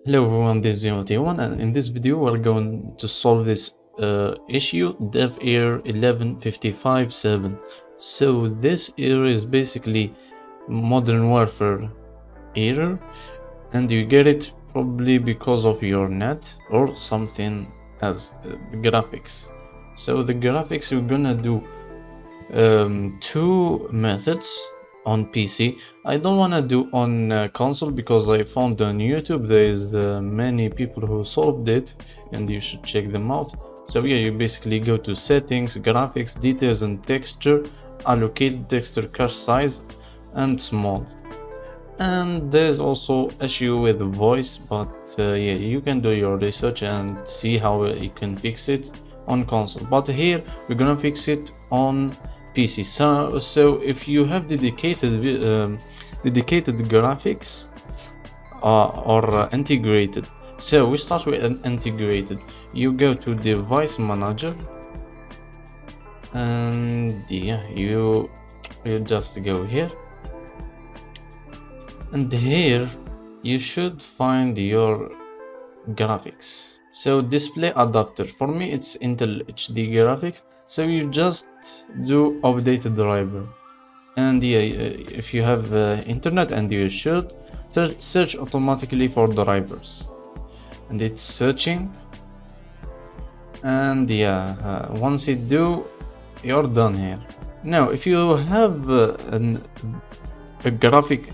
Hello everyone, this is T1 and in this video we're going to solve this issue dev error 11557. So this error is basically Modern Warfare error, and you get it probably because of your net or something else, the graphics. So the graphics, we're gonna do two methods on PC. I don't want to do on console because I found on YouTube there is many people who solved it and you should check them out. So yeah, you basically go to settings, graphics, details and texture, allocate texture cache size and small. And there's also issue with voice, but yeah, you can do your research and see how you can fix it on console, but here we're gonna fix it on PC. So if you have dedicated graphics or integrated, so we start with an integrated. You go to device manager and yeah, you just go here, and here you should find your graphics. So display adapter, for me it's Intel HD graphics, so you just do update the driver. And yeah, if you have internet, and you should search automatically for drivers, and it's searching. And yeah, once it do, you're done here. Now if you have a graphic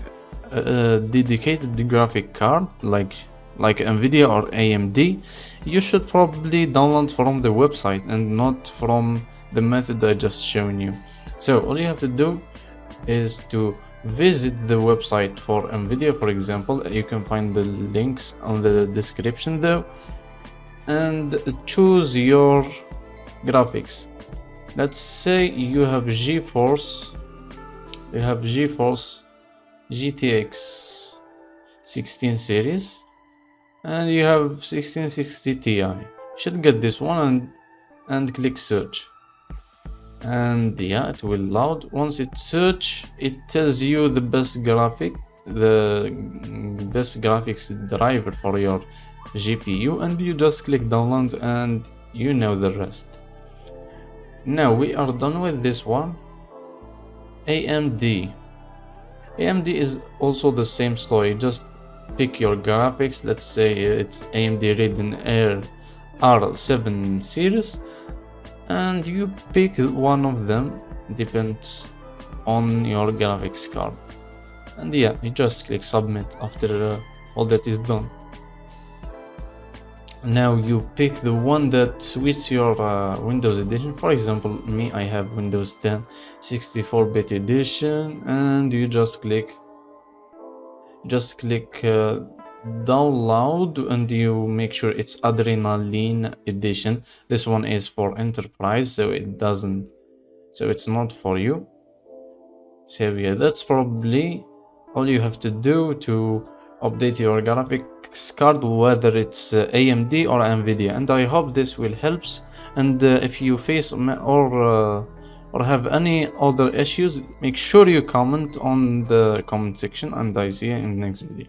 dedicated graphic card like Nvidia or AMD, you should probably download from the website and not from the method I just shown you. So all you have to do is to visit the website for Nvidia, for example. You can find the links on the description though, and choose your graphics. Let's say you have GeForce GTX 16 series and you have 1660 Ti. You should get this one and click search, and yeah, it will load. Once it search, it tells you the best graphics driver for your GPU, and you just click download and you know the rest. Now we are done with this one. AMD is also the same story. Just pick your graphics. Let's say it's AMD Radeon Air R7 series, and you pick one of them, depends on your graphics card. And yeah, you just click submit after all that is done. Now you pick the one that suits your Windows edition. For example, me, I have Windows 10 64-bit edition, and you just click download, and you make sure it's Adrenaline edition. This one is for enterprise, so it's not for you. So yeah, that's probably all you have to do to update your graphics card, whether it's AMD or Nvidia. And I hope this will help. And if you face or have any other issues, make sure you comment on the comment section, and I see you in the next video.